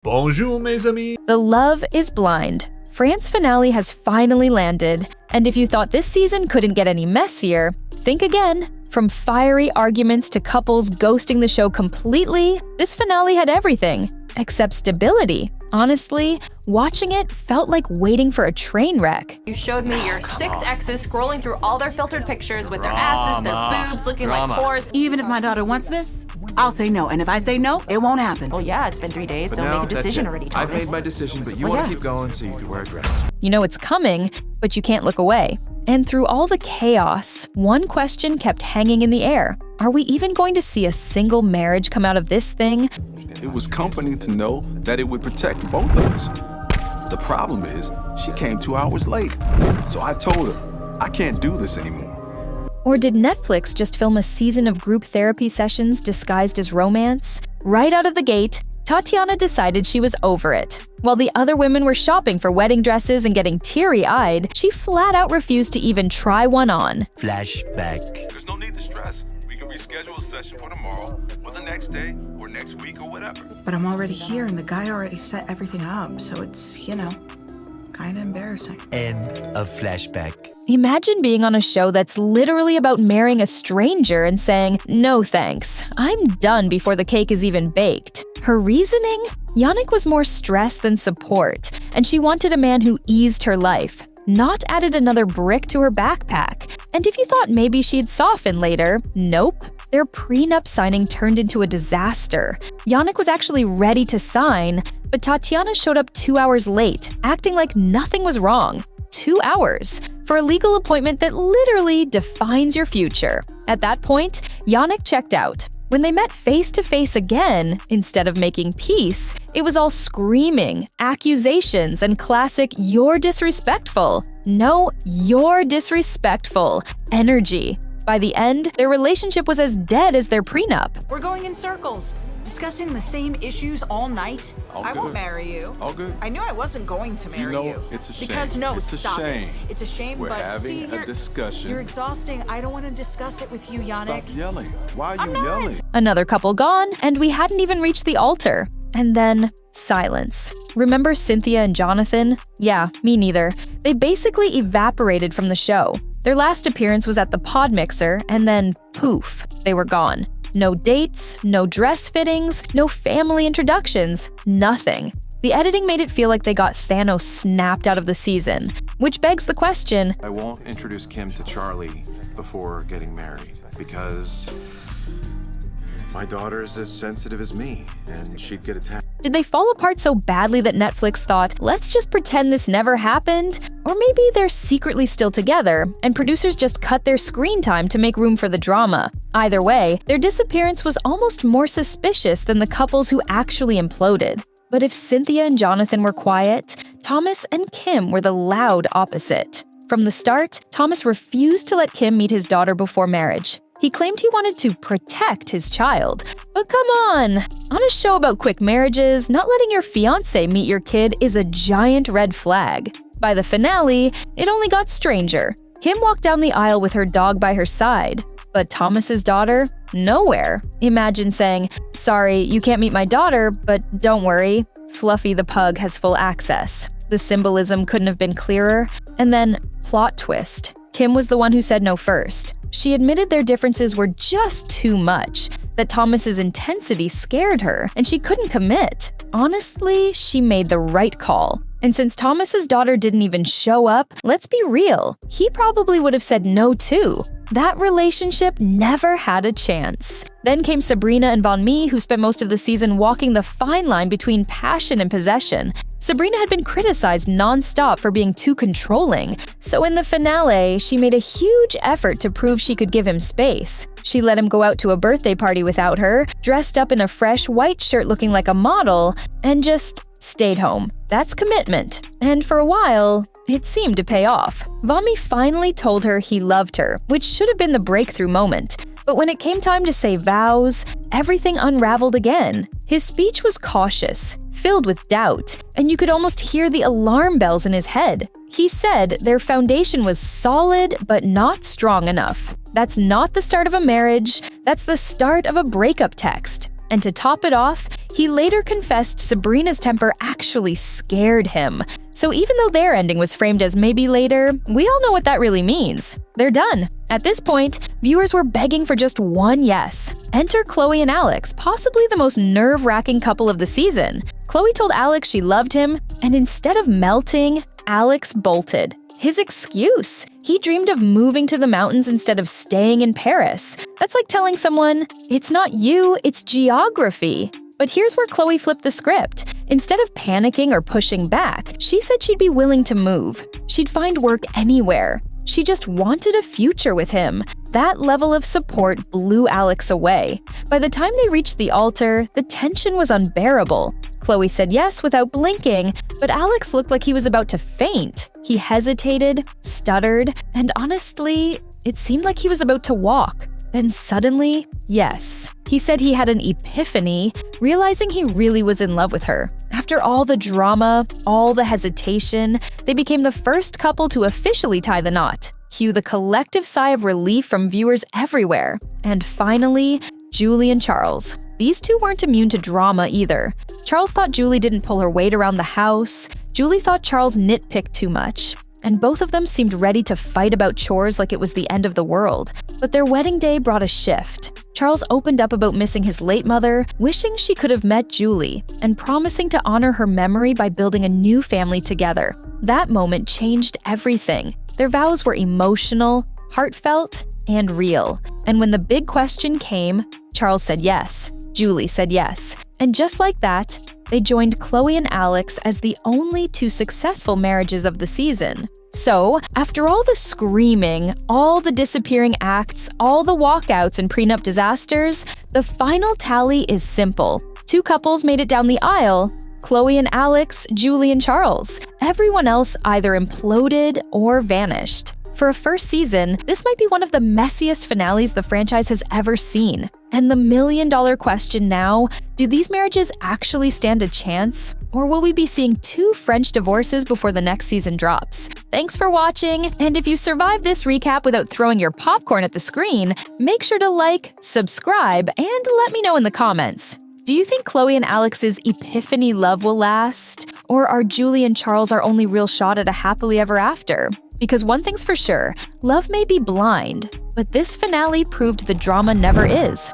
Bonjour, mes amis. The Love is Blind. France's finale has finally landed, and if you thought this season couldn't get any messier, think again. From fiery arguments to couples ghosting the show completely, this finale had everything except stability. Honestly, watching it felt like waiting for a train wreck. You showed me your 6 exes scrolling through all their filtered pictures with their asses, their boobs, looking like whores. Even if my daughter wants this, I'll say no. And if I say no, it won't happen. Well, yeah, it's been 3 days, so make a decision already, Thomas. I've made my decision, but you want to keep going so you can wear a dress. You know it's coming, but you can't look away. And through all the chaos, one question kept hanging in the air. Are we even going to see a single marriage come out of this thing? It was comforting to know that it would protect both of us. The problem is, she came 2 hours late. So I told her, I can't do this anymore. Or did Netflix just film a season of group therapy sessions disguised as romance? Right out of the gate, Tatiana decided she was over it. While the other women were shopping for wedding dresses and getting teary-eyed, she flat out refused to even try one on. Flashback. There's no need to stress. We can reschedule a session for tomorrow, or the next day, or next week, or whatever. But I'm already here, and the guy already set everything up, so it's, kind of embarrassing. End of flashback. Imagine being on a show that's literally about marrying a stranger and saying, "No thanks, I'm done before the cake is even baked." Her reasoning? Yannick was more stress than support, and she wanted a man who eased her life, not added another brick to her backpack. And if you thought maybe she'd soften later, nope. Their prenup signing turned into a disaster. Yannick was actually ready to sign, but Tatiana showed up 2 hours late, acting like nothing was wrong. 2 hours for a legal appointment that literally defines your future. At that point, Yannick checked out. When they met face to face again, instead of making peace, it was all screaming, accusations, and classic "you're disrespectful." No, you're disrespectful energy. By the end, their relationship was as dead as their prenup. We're going in circles, discussing the same issues all night. I won't marry you. All good. I knew I wasn't going to marry you. It's a shame. Because it's stop a shame. it. It's a shame, We're but having a discussion. you're exhausting. I don't want to discuss it with you, Yannick. Stop yelling. Why are I'm you not. yelling? Another couple gone, and we hadn't even reached the altar. And then, silence. Remember Cynthia and Jonathan? Yeah, me neither. They basically evaporated from the show. Their last appearance was at the pod mixer, and then poof, they were gone. No dates, no dress fittings, no family introductions, nothing. The editing made it feel like they got Thanos snapped out of the season, which begs the question, I won't introduce Kim to Charlie before getting married because my daughter's as sensitive as me, and she'd get attacked. did they fall apart so badly that Netflix thought, let's just pretend this never happened? Or maybe they're secretly still together, and producers just cut their screen time to make room for the drama. Either way, their disappearance was almost more suspicious than the couples who actually imploded. But if Cynthia and Jonathan were quiet, Thomas and Kim were the loud opposite. From the start, Thomas refused to let Kim meet his daughter before marriage. He claimed he wanted to protect his child. But come on! On a show about quick marriages, not letting your fiancé meet your kid is a giant red flag. By the finale, it only got stranger. Kim walked down the aisle with her dog by her side. But Thomas's daughter? Nowhere. Imagine saying, "Sorry, you can't meet my daughter, but don't worry, Fluffy the pug has full access." The symbolism couldn't have been clearer. And then, plot twist. Kim was the one who said no first. She admitted their differences were just too much, that Thomas's intensity scared her, and she couldn't commit. Honestly, she made the right call. And since Thomas's daughter didn't even show up, let's be real, he probably would have said no too. That relationship never had a chance. Then came Sabrina and Von Mee, who spent most of the season walking the fine line between passion and possession. Sabrina had been criticized nonstop for being too controlling, so in the finale, she made a huge effort to prove she could give him space. She let him go out to a birthday party without her, dressed up in a fresh white shirt looking like a model, and just stayed home. That's commitment. And for a while, it seemed to pay off. Von Mee finally told her he loved her, which should have been the breakthrough moment. But when it came time to say vows, everything unraveled again. His speech was cautious, filled with doubt, and you could almost hear the alarm bells in his head. He said their foundation was solid but not strong enough. That's not the start of a marriage, that's the start of a breakup text. And to top it off, He later confessed Sabrina's temper actually scared him. So even though their ending was framed as maybe later, we all know what that really means. They're done. At this point, viewers were begging for just one yes. Enter Chloe and Alex, possibly the most nerve-wracking couple of the season. Chloe told Alex she loved him, and instead of melting, Alex bolted. His excuse? He dreamed of moving to the mountains instead of staying in Paris. That's like telling someone, it's not you, it's geography. But here's where Chloe flipped the script. Instead of panicking or pushing back, she said she'd be willing to move. She'd find work anywhere. She just wanted a future with him. That level of support blew Alex away. By the time they reached the altar, the tension was unbearable. Chloe said yes without blinking, but Alex looked like he was about to faint. He hesitated, stuttered, and honestly, it seemed like he was about to walk. Then suddenly, yes. He said he had an epiphany, realizing he really was in love with her. After all the drama, all the hesitation, they became the first couple to officially tie the knot. Cue the collective sigh of relief from viewers everywhere. And finally, Julie and Charles. These two weren't immune to drama either. Charles thought Julie didn't pull her weight around the house. Julie thought Charles nitpicked too much. And both of them seemed ready to fight about chores like it was the end of the world. But their wedding day brought a shift. Charles opened up about missing his late mother, wishing she could have met Julie, and promising to honor her memory by building a new family together. That moment changed everything. Their vows were emotional, heartfelt, and real. And when the big question came, Charles said yes. Julie said yes. And just like that, they joined Chloe and Alex as the only two successful marriages of the season. So, after all the screaming, all the disappearing acts, all the walkouts and prenup disasters, the final tally is simple. Two couples made it down the aisle: Chloe and Alex, Julie and Charles. Everyone else either imploded or vanished. For a first season, this might be one of the messiest finales the franchise has ever seen. And the million-dollar question now, do these marriages actually stand a chance? Or will we be seeing 2 French divorces before the next season drops? Thanks for watching, and if you survived this recap without throwing your popcorn at the screen, make sure to like, subscribe, and let me know in the comments. Do you think Chloe and Alex's epiphany love will last? Or are Julie and Charles our only real shot at a happily ever after? Because one thing's for sure, love may be blind, but this finale proved the drama never is.